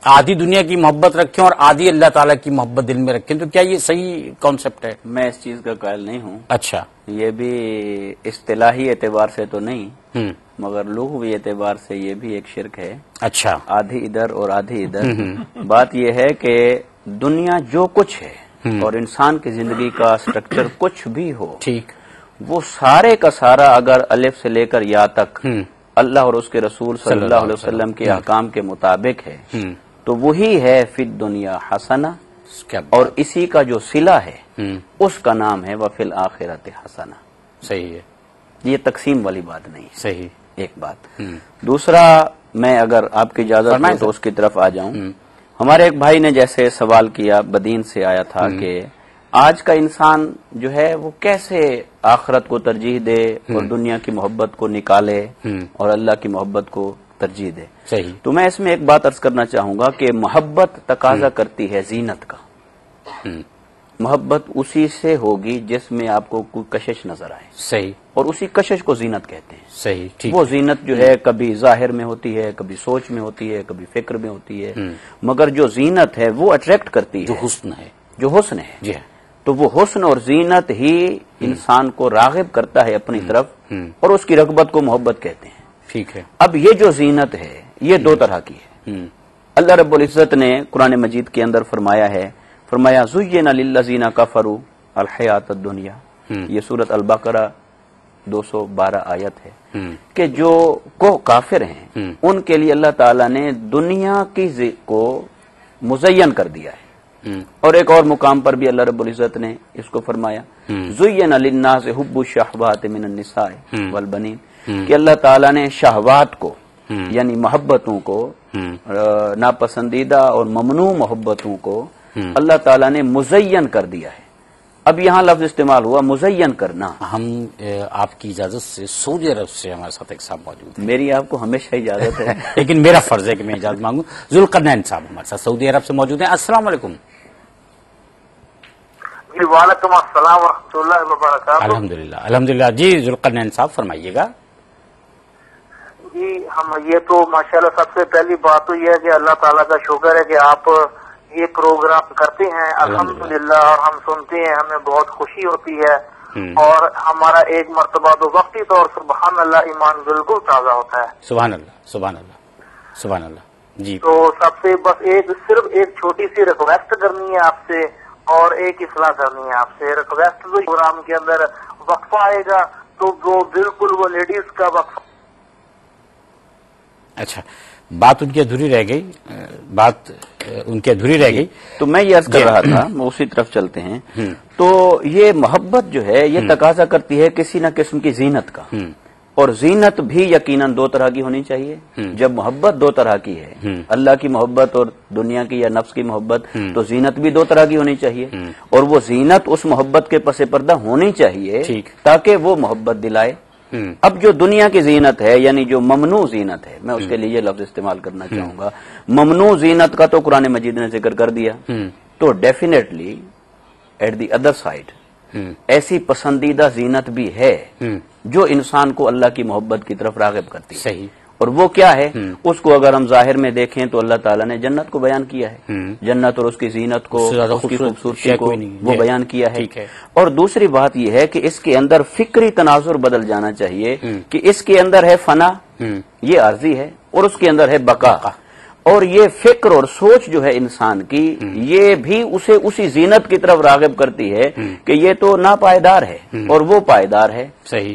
آدھی دنیا کی محبت رکھیں اور آدھی اللہ تعالیٰ کی محبت دل میں رکھیں، تو کیا یہ صحیح کانسیپٹ ہے؟ میں اس چیز کا قائل نہیں ہوں. اچھا. یہ بھی اصطلاحی اعتبار سے تو نہیں، مگر لغوی اعتبار سے یہ بھی ایک شرک ہے. اچھا. آدھی ادھر اور آدھی ادھر. بات یہ ہے کہ دنیا جو کچھ ہے اور انسان کی زندگی کا سٹرکچر کچھ بھی ہو، ٹھیک، وہ سارے کا سارا اگر الف سے لے کر یا تک اللہ اور اس کے رسول صلی اللہ علیہ وسلم کے احکام کے مطابق ہے تو وہی ہے فی الدنیا حسنہ، اور اسی کا جو صلہ ہے اس کا نام ہے وفی الآخرۃ حسنہ. صحیح ہے. یہ تقسیم والی بات نہیں ہے. صحیح. ایک بات. دوسرا، میں اگر آپ کی اجازت ہو تو اس کی طرف آ جاؤں. ہمارے ایک بھائی نے جیسے سوال کیا، بدین سے آیا تھا کہ آج کا انسان جو ہے وہ کیسے آخرت کو ترجیح دے اور دنیا کی محبت کو نکالے اور اللہ کی محبت کو ترجیح دے. صحیح. تو میں اس میں ایک بات عرض کرنا چاہوں گا کہ محبت تقاضا کرتی ہے زینت کا. محبت اسی سے ہوگی جس میں آپ کو کوئی کشش نظر آئے. صحیح. اور اسی کشش کو زینت کہتے ہیں. صحیح. ٹھیک. وہ زینت جو ہے کبھی ظاہر میں ہوتی ہے، کبھی سوچ میں ہوتی ہے، کبھی فکر میں ہوتی ہے، مگر جو زینت ہے وہ اٹریکٹ کرتی ہے، جو حسن ہے. جو حسن ہے. جی ہاں. تو وہ حسن اور زینت ہی انسان کو راغب کرتا ہے اپنی طرف، اور اس کی رغبت کو محبت کہتے ہیں. ٹھیک ہے. اب یہ جو زینت ہے یہ دو طرح کی ہے. اللہ رب العزت نے قرآن مجید کے اندر فرمایا ہے، فرمایا زُيِّنَ لِلَّذِينَ كَفَرُوا الْحَيَاةُ الدُّنْيَا. یہ سورۃ البقرہ 212 آیت ہے کہ جو کافر ہیں ان کے لیے اللہ تعالیٰ نے دنیا کی کو مزین کر دیا ہے. اور ایک اور مقام پر بھی اللہ رب العزت نے اس کو فرمایا زُيِّنَ لِلنَّاسِ حُبُّ الشَّهْوَاتِ مِنَ النِّسَاءِ وَالْبَنِينَ، کہ اللہ تعالیٰ نے شہوات کو یعنی محبتوں کو، ناپسندیدہ اور ممنوع محبتوں کو اللہ تعالیٰ نے مزین کر دیا ہے. اب یہاں لفظ استعمال ہوا مزین کرنا. ہم آپ کی اجازت سے سعودی عرب سے ہمارے ساتھ ایک صاحب موجود ہیں. میری آپ کو ہمیشہ اجازت ہے لیکن میرا فرض ہے کہ میں اجازت مانگوں. ذوالقرنین صاحب ہمارے ساتھ سعودی عرب سے موجود ہیں. السلام علیکم. جی وعلیکم السلام ورحمۃ اللہ وبرکاتہ. الحمدللہ الحمدللہ. جی ذوالقرنین صاحب فرمائیے گا. جی ہم یہ تو ماشاءاللہ سب سے پہلی بات تو یہ ہے کہ اللہ تعالیٰ کا شکر ہے کہ آپ یہ پروگرام کرتے ہیں الحمدللہ، اور ہم سنتے ہیں، ہمیں بہت خوشی ہوتی ہے، اور ہمارا ایک مرتبہ تو وقتی طور سبحان اللہ ایمان بالکل تازہ ہوتا ہے. سبحان اللہ سبحان اللہ سبحان اللہ. جی تو سب سے بس صرف ایک چھوٹی سی ریکویسٹ کرنی ہے آپ سے، اور ایک اصلاح کرنی ہے آپ سے. ریکویسٹ تو پروگرام کے اندر وقفہ آئے گا تو وہ بالکل وہ لیڈیز کا وقفہ. اچھا، بات ان کی ادھوری رہ گئی، تو میں یہ عرض کر رہا تھا، اسی طرف چلتے ہیں. تو یہ محبت جو ہے یہ تقاضا کرتی ہے کسی نہ قسم کی زینت کا، اور زینت بھی یقیناً دو طرح کی ہونی چاہیے. جب محبت دو طرح کی ہے، اللہ کی محبت اور دنیا کی یا نفس کی محبت، تو زینت بھی دو طرح کی ہونی چاہیے، اور وہ زینت اس محبت کے پس پردہ ہونی چاہیے تاکہ وہ محبت دلائے. اب جو دنیا کی زینت ہے یعنی جو ممنوع زینت ہے، میں اس کے لیے یہ لفظ استعمال کرنا چاہوں گا. ممنوع زینت کا تو قرآن مجید نے ذکر کر دیا. تو definitely at the other side ایسی پسندیدہ زینت بھی ہے جو انسان کو اللہ کی محبت کی طرف راغب کرتی ہے. صحیح. اور وہ کیا ہے؟ اس کو اگر ہم ظاہر میں دیکھیں تو اللہ تعالیٰ نے جنت کو بیان کیا ہے، جنت اور اس کی زینت کو، اس کی خوبصورتی کو وہ بیان کیا ہے. اور دوسری بات یہ ہے کہ اس کے اندر فکری تناظر بدل جانا چاہیے کہ اس کے اندر ہے فنا، یہ عارضی ہے، اور اس کے اندر ہے بقا. اور یہ فکر اور سوچ جو ہے انسان کی، یہ بھی اسے اسی زینت کی طرف راغب کرتی ہے کہ یہ تو ناپائیدار ہے اور وہ پائیدار ہے.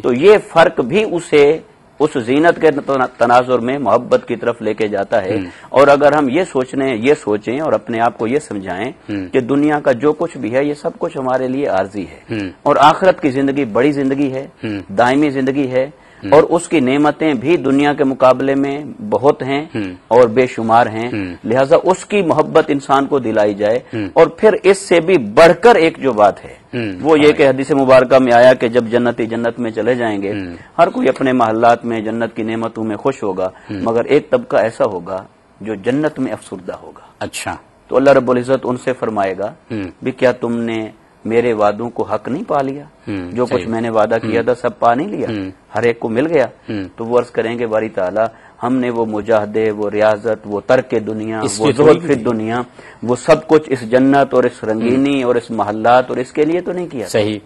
تو یہ فرق بھی اسے اس زینت کے تناظر میں محبت کی طرف لے کے جاتا ہے. اور اگر ہم یہ سوچیں اور اپنے آپ کو یہ سمجھائیں کہ دنیا کا جو کچھ بھی ہے یہ سب کچھ ہمارے لیے عارضی ہے، اور آخرت کی زندگی بڑی زندگی ہے، دائمی زندگی ہے، اور اس کی نعمتیں بھی دنیا کے مقابلے میں بہت ہیں اور بے شمار ہیں. لہذا اس کی محبت انسان کو دلائی جائے. اور پھر اس سے بھی بڑھ کر ایک جو بات ہے وہ یہ کہ حدیث مبارکہ میں آیا کہ جب جنتی جنت میں چلے جائیں گے، ہر کوئی اپنے محلات میں جنت کی نعمتوں میں خوش ہوگا، مگر ایک طبقہ ایسا ہوگا جو جنت میں افسردہ ہوگا. اچھا. تو اللہ رب العزت ان سے فرمائے گا بھی کیا تم نے میرے وعدوں کو حق نہیں پا لیا؟ جو کچھ میں نے وعدہ کیا تھا سب پا نہیں لیا؟ ہر ایک کو مل گیا؟ تو وہ عرض کریں گے باری تعالیٰ ہم نے وہ مجاہدے، وہ ریاضت، وہ ترک دنیا، وہ زہد فی دنیا، وہ سب کچھ اس جنت اور اس رنگینی اور اس محلات اور اس کے لیے تو نہیں کیا. صحیح.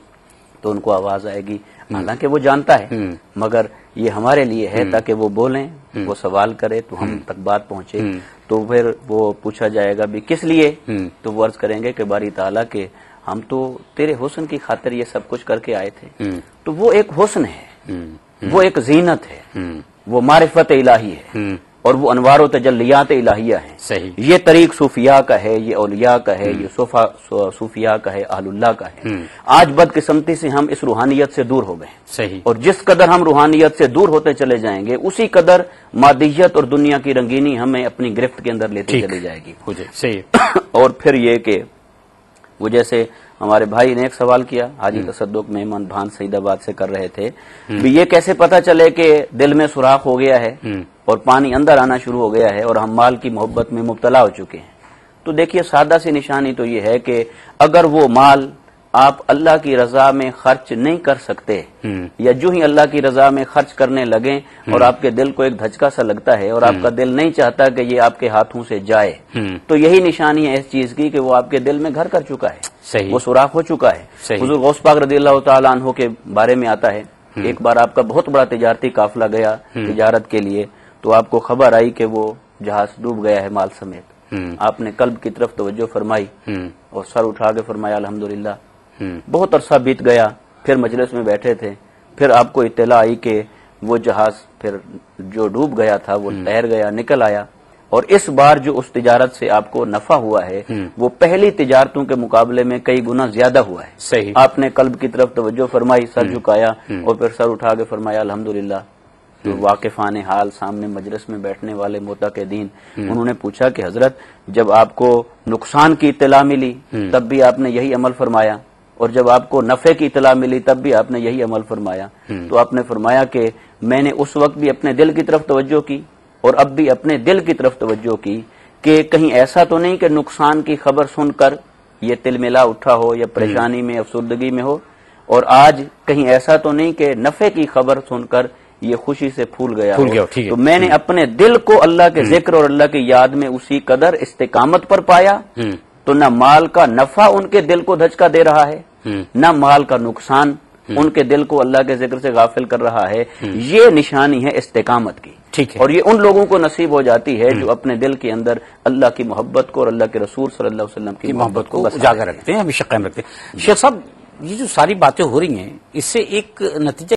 تو ان کو آواز آئے گی، حالانکہ وہ جانتا ہے، مگر یہ ہمارے لیے ہے تاکہ وہ بولیں، وہ سوال کرے تو ہم تک بات پہنچے. تو پھر وہ پوچھا جائے گا بھی کس لیے؟ تو وہ عرض کریں گے کہ باری تعالیٰ کے ہم تو تیرے حسن کی خاطر یہ سب کچھ کر کے آئے تھے. تو وہ ایک حسن ہے، وہ ایک زینت ہے، وہ معرفت الہی ہے، اور وہ انوار و تجلیات الہیہ ہیں. صحیح. یہ طریق صوفیاء کا ہے، یہ اولیاء کا ہے، یہ صوفیاء کا ہے، اہل اللہ کا ہے. آج بدقسمتی سے ہم اس روحانیت سے دور ہو گئے. صحیح. اور جس قدر ہم روحانیت سے دور ہوتے چلے جائیں گے اسی قدر مادیت اور دنیا کی رنگینی ہمیں اپنی گرفت کے اندر لیتی چلی جائے گی. صحیح. اور پھر یہ کہ وہ جیسے ہمارے بھائی نے ایک سوال کیا، حاجی تصدق مہمان بھان سعید آباد سے کر رہے تھے، یہ کیسے پتا چلے کہ دل میں سوراخ ہو گیا ہے اور پانی اندر آنا شروع ہو گیا ہے اور ہم مال کی محبت میں مبتلا ہو چکے ہیں. تو دیکھیے سادہ سی نشانی تو یہ ہے کہ اگر وہ مال آپ اللہ کی رضا میں خرچ نہیں کر سکتے، یا جو ہی اللہ کی رضا میں خرچ کرنے لگیں اور آپ کے دل کو ایک دھچکا سا لگتا ہے اور آپ کا دل نہیں چاہتا کہ یہ آپ کے ہاتھوں سے جائے، تو یہی نشانی ہے اس چیز کی کہ وہ آپ کے دل میں گھر کر چکا ہے. صحیح. وہ سوراخ ہو چکا ہے. حضور غوث پاک رضی اللہ تعالیٰ عنہ کے بارے میں آتا ہے، ایک بار آپ کا بہت بڑا تجارتی قافلہ گیا تجارت کے لیے، تو آپ کو خبر آئی کہ وہ جہاز ڈوب گیا ہے مال سمیت. آپ نے قلب کی طرف توجہ فرمائی اور سر اٹھا کے فرمایا الحمدللہ. بہت عرصہ بیت گیا، پھر مجلس میں بیٹھے تھے، پھر آپ کو اطلاع آئی کہ وہ جہاز پھر جو ڈوب گیا تھا وہ تیر گیا، نکل آیا، اور اس بار جو اس تجارت سے آپ کو نفع ہوا ہے وہ پہلی تجارتوں کے مقابلے میں کئی گنا زیادہ ہوا ہے. صحیح. آپ نے قلب کی طرف توجہ فرمائی، سر جھکایا اور پھر سر اٹھا کے فرمایا الحمدللہ. تو واقفان حال سامنے مجلس میں بیٹھنے والے معتقدین انہوں نے پوچھا کہ حضرت جب آپ کو نقصان کی اطلاع ملی تب بھی آپ نے یہی عمل فرمایا، اور جب آپ کو نفع کی اطلاع ملی تب بھی آپ نے یہی عمل فرمایا. تو آپ نے فرمایا کہ میں نے اس وقت بھی اپنے دل کی طرف توجہ کی اور اب بھی اپنے دل کی طرف توجہ کی کہ کہیں ایسا تو نہیں کہ نقصان کی خبر سن کر یہ تل ملا اٹھا ہو یا پریشانی میں افسردگی میں ہو، اور آج کہیں ایسا تو نہیں کہ نفع کی خبر سن کر یہ خوشی سے پھول گیا ہو. تو میں نے اپنے دل کو اللہ کے ذکر اور اللہ کی یاد میں اسی قدر استقامت پر پایا، تو نہ مال کا نفع ان کے دل کو دھچکا دے رہا ہے، نہ مال کا نقصان ان کے دل کو اللہ کے ذکر سے غافل کر رہا ہے. یہ نشانی ہے استقامت کی. اور یہ ان لوگوں کو نصیب ہو جاتی ہے جو اپنے دل کے اندر اللہ کی محبت کو اور اللہ کے رسول صلی اللہ علیہ وسلم کی محبت کو اجاگر رکھتے ہیں، ہمیشہ قائم رکھتے ہیں. شیخ صاحب یہ جو ساری باتیں ہو رہی ہیں اس سے ایک نتیجہ